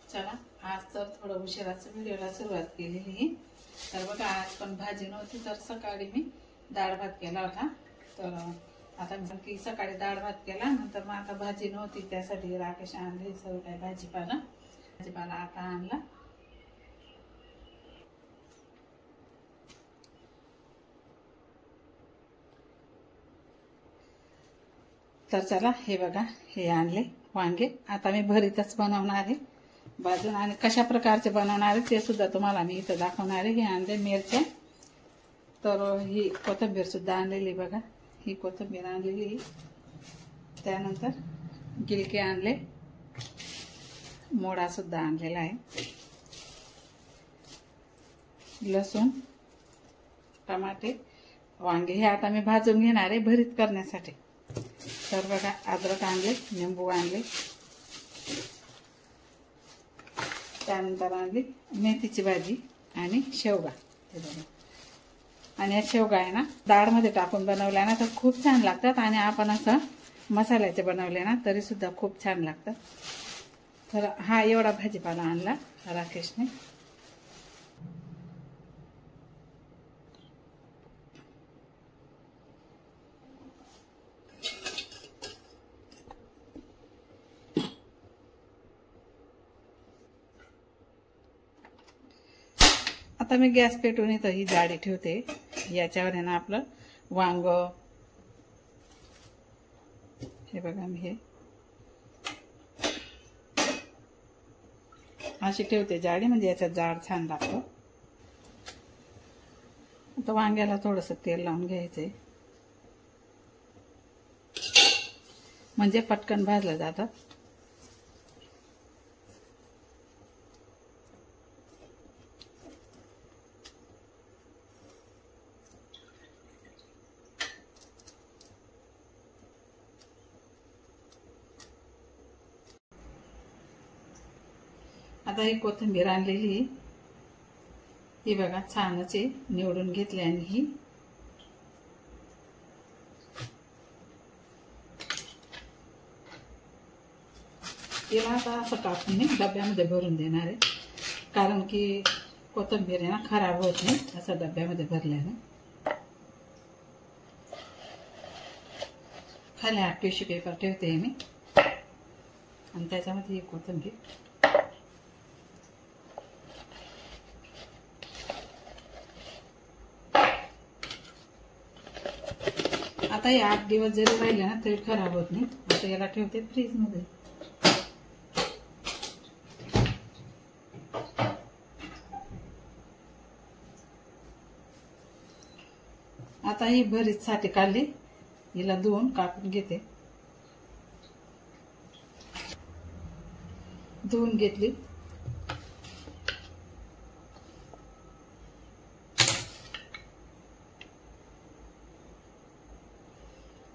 चला आज तर थोडं उशिराच व्हिडिओला सुरुवात केलेली. तर बघा आज पण भाजी नव्हती तर सकाळी मी डाळ भात केला होता. तर आता मी सकाळी डाळ भात केला नंतर मग आता भाजी नव्हती त्यासाठी राकेश आणले सर्व काही भाजीपाला आता आणला. तर चला हे बघा हे आणले वांगे. आता मी भरीतच बनवणार आहे भाजून आणि कशा प्रकारचे बनवणार आहे ते सुद्धा तुम्हाला मी इथं दाखवणार आहे. हे आणले मिरच्या. तर ही कोथिंबीर सुद्धा आणलेली बघा. ही कोथिंबीर आणलेली. त्यानंतर गिलके आणले. मोडा सुद्धा आणलेला आहे. लसूण टमाटे वांगे हे आता मी भाजून घेणार आहे भरीत करण्यासाठी. तर बघा अद्रक आणले निंबू आणले. त्यानंतर आणली मेथीची भाजी आणि शेवगा. हे बघा आणि या शेवगा आहे ना डाळमध्ये टाकून बनवल्या ना तर खूप छान लागतात आणि आपण असं मसाल्याचे बनवले ना तरी सुद्धा खूप छान लागतात. तर हा एवढा भाजीपाला आणला राकेशने. आता मी गॅस पेटवून इथं ही जाळी ठेवते. याच्यावर आहे ना आपलं वांग हे बघा मी हे अशी ठेवते जाळी म्हणजे याच्यात जाड छान लागतो. आता वांग्याला थोडंसं तेल लावून घ्यायचंय म्हणजे पटकन भाजलं जातं. आता ही कोथिंबीर आणलेली ही बघा छानच आहे निवडून घेतली आणि ही तिला आता असं कापून मी डब्यामध्ये भरून देणार आहे कारण की कोथिंबीर आहे ना खराब होत नाही असं डब्यामध्ये भरल्यानं. खाली हा टिश्यू पेपर ठेवते मी आणि त्याच्यामध्ये ही कोथिंबीर. आता हे 8 दिवस जरी राहिले ना तरी खराब होत नाही. आता याला ठेवते फ्रीज मध्ये. आता ही भरीत साठी काढली. हिला धुवून कापून घेते. धुवून घेतली.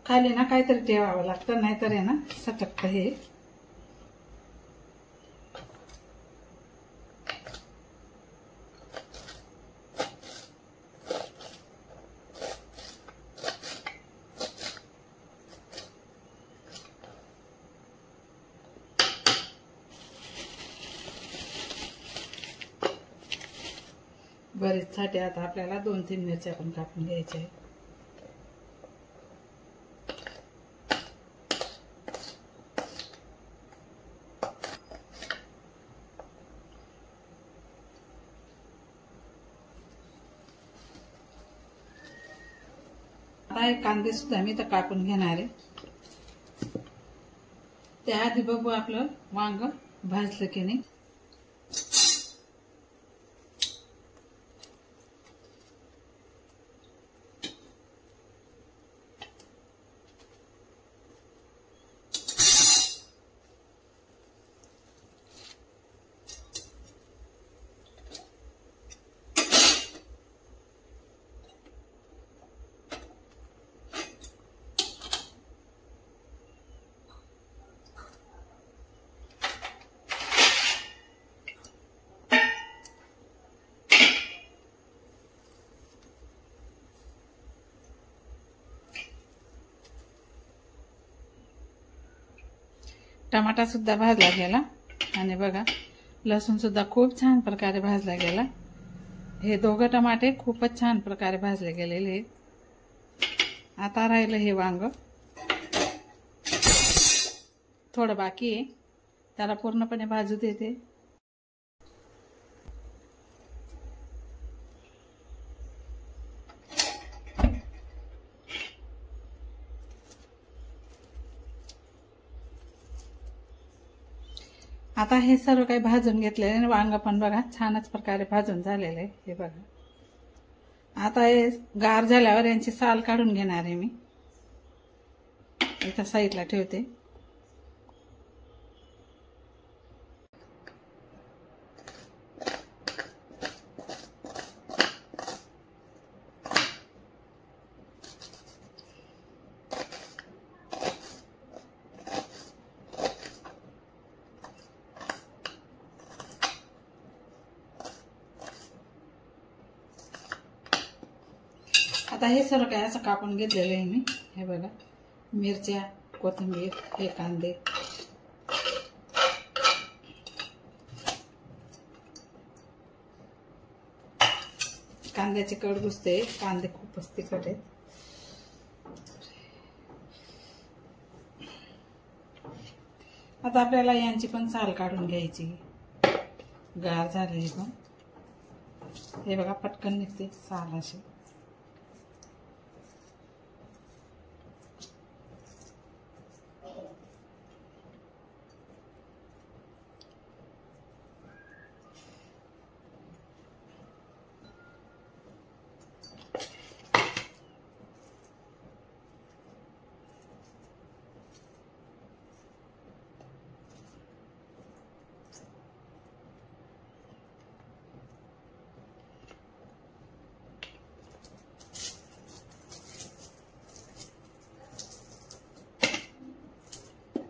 खाली ना काहीतरी ठेवावं लागतं नाहीतर आहे ना सटकतं हे. भरीतसाठी आता आपल्याला 2-3 मिरच्या पण कापून घ्यायच्या आहेत. आता कांदे सुद्धा मी तर कापून घेणार आहे. त्याआधी बघू आपलं वांग भाजलं की नाही. टमाटा सुद्धा भाजला गेला आणि बघा लसूण सुद्धा खूप छान प्रकारे भाजला गेला। हे दोघं टमाटे खूपच छान प्रकारे भाजले गेलेले आहेत। आता राहिलं हे वांग, थोडं बाकी आहे, त्याला पूर्णपणे भाजू देते। आता हे सर्व काही भाजून घेतलेले आणि वांग पण बघा छानच प्रकारे भाजून झालेले आहे। हे बघा, आता हे गार झाल्यावर यांची साल काढून घेणार आहे मी, इथं साईडला ठेवते। आता हे सर्व काय असं कापून घेतलेलं आहे मी। हे बघा, मिरच्या, कोथिंबीर, हे कांदे, कांद्याचे कड घुसते, कांदे खूपच तिखट आहेत। आता आपल्याला यांची पण साल काढून घ्यायची, गार झाली पण। हे बघा, पटकन निघते साल अशी।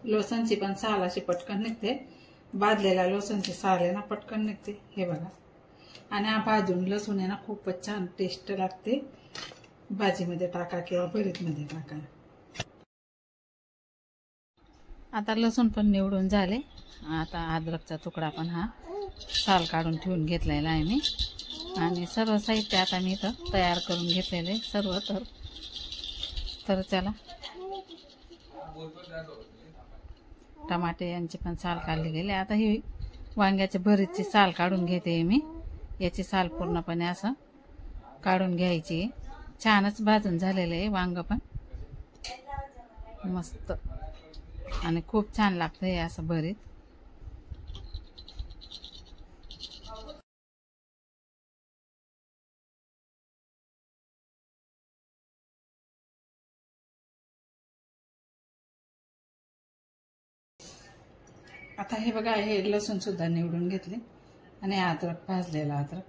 लसूणची पण साल अशी पटकन निघते, भाजलेला लसूणची साल आहे ना पटकन निघते। हे बघा, आणि हा भाजून लसूण आहे ना खूपच छान टेस्ट लागते। भाजीमध्ये टाका किंवा भरीतमध्ये टाका। आता लसूण पण निवडून झाले। आता अद्रकचा तुकडा पण हा साल काढून ठेवून घेतलेला आहे मी, आणि सर्व साहित्य आता मी इथं तयार करून घेतलेले सर्व। तर चला, टमाटे यांची पण साल काढली गेली। आता ही वांग्याच्या भरीतची साल काढून घेते मी। याची साल पूर्णपणे असं काढून घ्यायची। छानच भाजून झालेले आहे वांग पण, मस्त आणि खूप छान लागतं हे असं भरीत। आता हे बघा, हे लसूण सुद्धा निवडून घेतले, आणि अद्रक, भाजलेला अद्रक,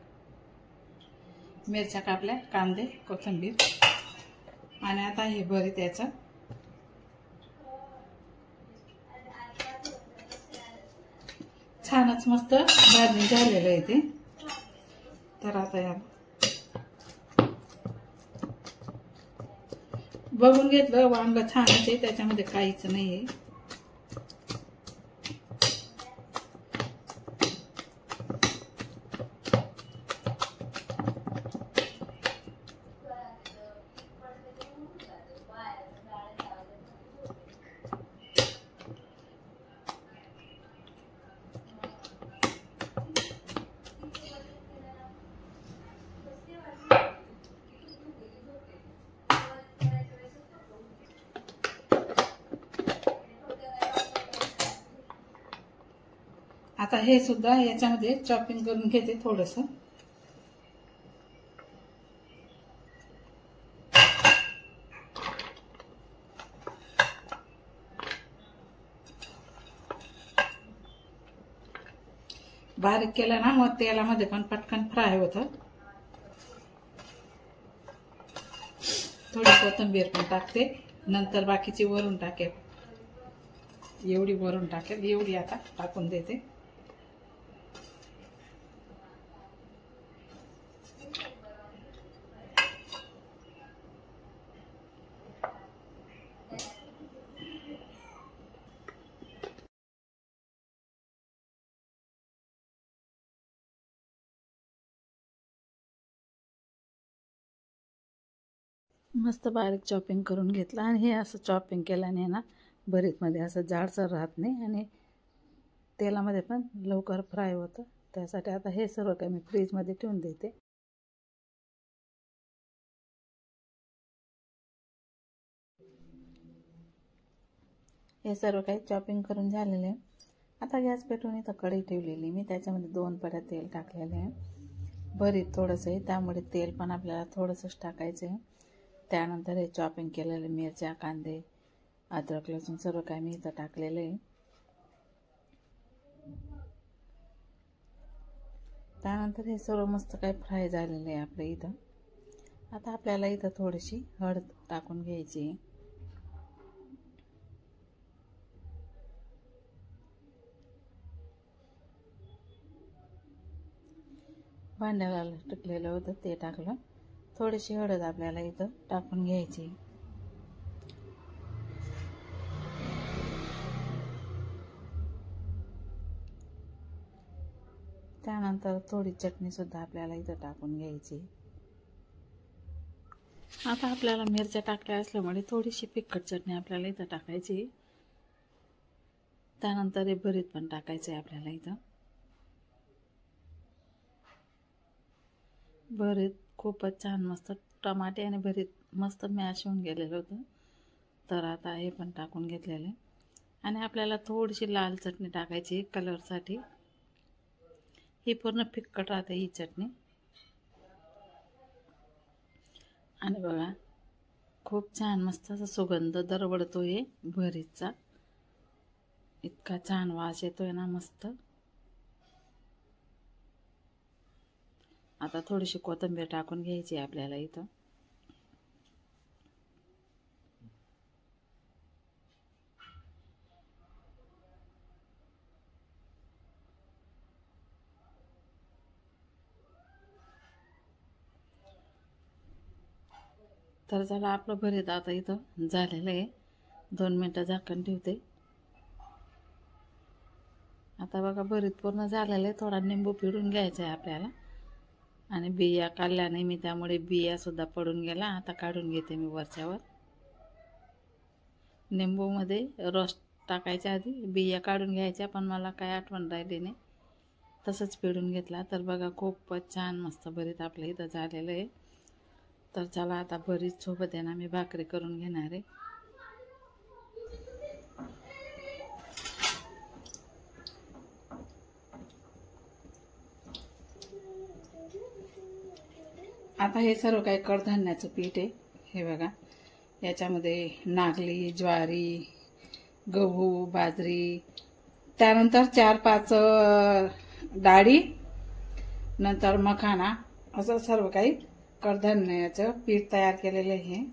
मिरच्या कापल्या, कांदे, कोथिंबीर, आणि आता हे भरीत याचं छानच मस्त भाजून झालेलं आहे ते। तर आता या बघून घेतलं, वांग छानच आहे, त्याच्यामध्ये काहीच नाहीये। आता हे सुद्धा याच्यामध्ये चॉपिंग करून घेते थोडंसं। बारीक केलं ना मग तेलामध्ये पण पटकन फ्राय होतं। थोडी कोथिंबीर पण टाकते, नंतर बाकीची वरून टाकेल, एवढी वरून टाकेल, एवढी आता टाकून देते। मस्त बारीक चॉपिंग करून घेतलं आणि हे असं चॉपिंग केल्याने ना भरीतमध्ये असं जाडसर राहत नाही आणि तेलामध्ये पण लवकर फ्राय होतं. त्यासाठी आता हे सर्व काही मी फ्रीजमध्ये ठेवून देते. हे सर्व काही चॉपिंग करून झालेले आहे. आता गॅस पेटवून इथं कढई ठेवलेली मी, त्याच्यामध्ये 2 पड्या तेल टाकलेले आहे. भरीत थोडंसं आहे त्यामुळे तेल पण आपल्याला थोडंसंच टाकायचं आहे. त्यानंतर हे चॉपिंग केलेले मिरच्या, कांदे, अद्रक, लसूण सर्व काही मी इथं टाकलेलं आहे. त्यानंतर हे सर्व मस्त काही फ्राय झालेलं आहे आपल्या इथं. आता आपल्याला इथं थोडीशी हळद टाकून घ्यायची. भांड्याला टाकलेलं होतं ते टाकलं. थोडीशी हळद आपल्याला इथं टाकून घ्यायची. त्यानंतर थोडी चटणीसुद्धा आपल्याला इथं टाकून घ्यायची. आता आपल्याला मिरच्या टाकल्या असल्यामुळे थोडीशी तिखट चटणी आपल्याला इथं टाकायची. त्यानंतर हे भरीत पण टाकायचं आहे आपल्याला इथं. भरीत खूपच छान मस्त टमाटे आणि भरीत मस्त मॅश होऊन गेलेलं होतं. तर आता हे पण टाकून घेतलेले आणि आपल्याला थोडीशी लाल चटणी टाकायची कलरसाठी. ही पूर्ण फिक्कट राहते ही चटणी. आणि बघा खूप छान मस्त असा सुगंध दरवळतोय भरीतचा. इतका छान वास येतोय ना मस्त. आता थोडीशी कोथिंबीर टाकून घ्यायची आपल्याला इथं. तर चला आपलं भरीत आता इथं झालेलं आहे. 2 मिनटं झाकण ठेवते. आता बघा भरीत पूर्ण झालेलं आहे. थोडा निंबू पिळून घ्यायचा आहे आपल्याला आणि बिया काढल्या नाही मी त्यामुळे बियासुद्धा पडून गेला. आता काढून घेते मी वरच्यावर. निंबूमध्ये रस टाकायच्या आधी बिया काढून घ्यायच्या, पण मला काय आठवण राहिली नाही, तसंच पिळून घेतला. तर बघा खूपच छान मस्त भरीत आपलं इथं झालेलं आहे. तर चला आता भरीत सोबत आहे ना मी भाकरी करून घेणार आहे. आता हे सर्व काही कडधान्याचं पीठ आहे. हे बघा याच्यामध्ये नागली, ज्वारी, गहू, बाजरी, त्यानंतर 4-5 डाळी, नंतर मखाना, असं सर्व काही कडधान्याचं पीठ तयार केलेलं आहे.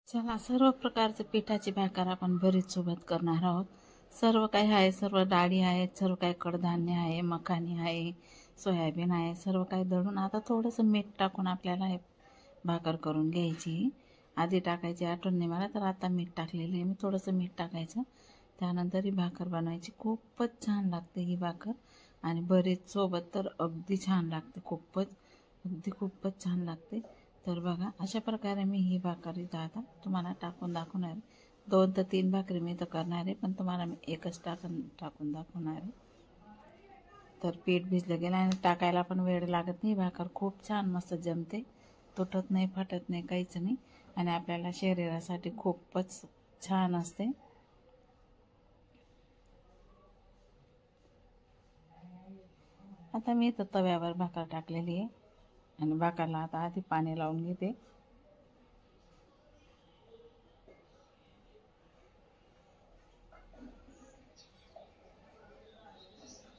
चला सर्व प्रकारचे पिठाची भाकर आपण भरीत सोबत करणार आहोत. सर्व काही आहे, सर्व डाळी आहेत, सर्व काही कडधान्य आहे, मखानी आहे, सोयाबीन आहे, सर्व काही दळून आता थोडंसं मीठ टाकून आपल्याला हे भाकर करून घ्यायची. आधी टाकायची आठवण नाही मला, तर आता मीठ टाकलेलं आहे मी. थोडंसं मीठ टाकायचं, त्यानंतर ही भाकर बनवायची. खूपच छान लागते ही भाकर आणि भरीत सोबत तर अगदी छान लागते. खूपच छान लागते. तर बघा अशा प्रकारे मी ही भाकर इथं आता तुम्हाला टाकून दाखवणार आहे. 2 ते 3 भाकरी मी इथं करणार आहे, पण तुम्हाला मी एकच टाकून दाखवणार आहे. तर पीठ भिजलं गेलं आणि टाकायला पण वेळ लागत नाही. भाकर खूप छान मस्त जमते, तुटत नाही, फाटत नाही, काहीच नाही आणि आपल्याला शरीरासाठी खूपच छान असते. आता मी इथं तव्यावर भाकर टाकलेली आहे आणि भाकरला आता आधी पाणी लावून घेते.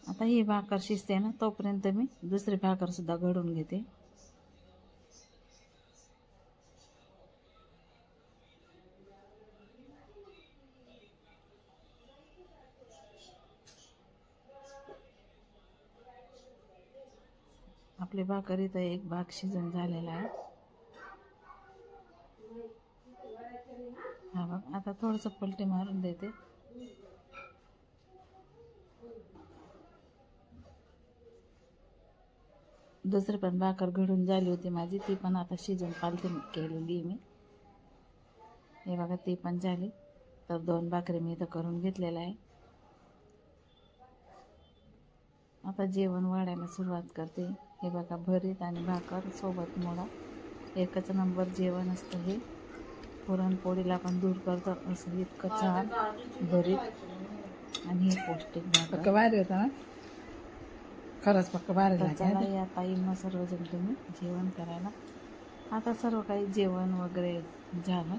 आता ही भाकर शिजते ना, तोपर्यंत मी दुसरी भाकर सुद्धा घडून घेते. आपली भाकर इथं एक भाग शिजन झालेला आहे. हा बघ, आता थोडंसं पलटी मारून देते. दुसरी पण भाकर घडून झाली होती माझी, ती पण आता शिजून पालती केलेली मी. हे बघा, ती पण झाली. तर 2 भाकरी मी इथं करून घेतलेल्या आहे. आता जेवण वाढायला सुरुवात करते. हे बघा, भरीत आणि भाकर सोबत मोडा, एकच नंबर जेवण असतं हे. पुरणपोळीला पण दूर करतं असं इतकं छान भरीत आणि हे पौष्टिक भाकर. भारी होता ना, खरंच पक्क भारी लागला. या ताईंना सर्वजण तुम्ही जेवण करायला. आता सर्व काही जेवण वगैरे झालं,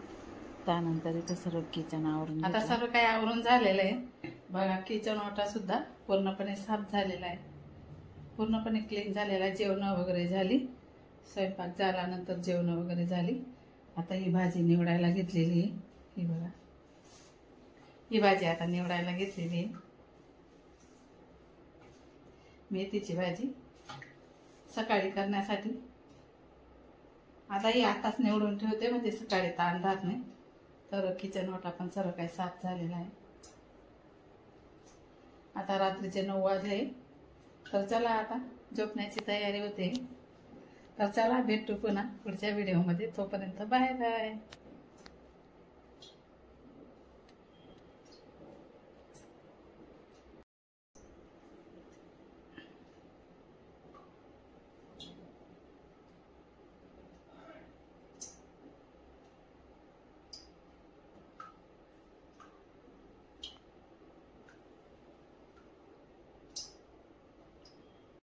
त्यानंतर इथं सर्व किचन आवरून, आता सर्व काही आवरून झालेलं आहे. बघा, किचन ओटा सुद्धा पूर्णपणे साफ झालेला आहे, पूर्णपणे क्लीन झालेला आहे. जेवण वगैरे झाली, स्वयंपाक झाल्यानंतर जेवण वगैरे झाली. आता ही भाजी निवडायला घेतलेली आहे. ही बघा, ही भाजी आता निवडायला घेतलेली आहे. मेथीची भाजी सकाळी करण्यासाठी. आता ही आताच निवडून ठेवते, म्हणजे सकाळी ताण राहत नाही. तर किचन ओटा पण सर्व काही साफ झालेला आहे. आता रात्रीचे 9 वाजले. तर चला आता झोपण्याची तयारी होते. तर चला भेटू पुन्हा पुढच्या व्हिडिओमध्ये. तोपर्यंत बाय बाय.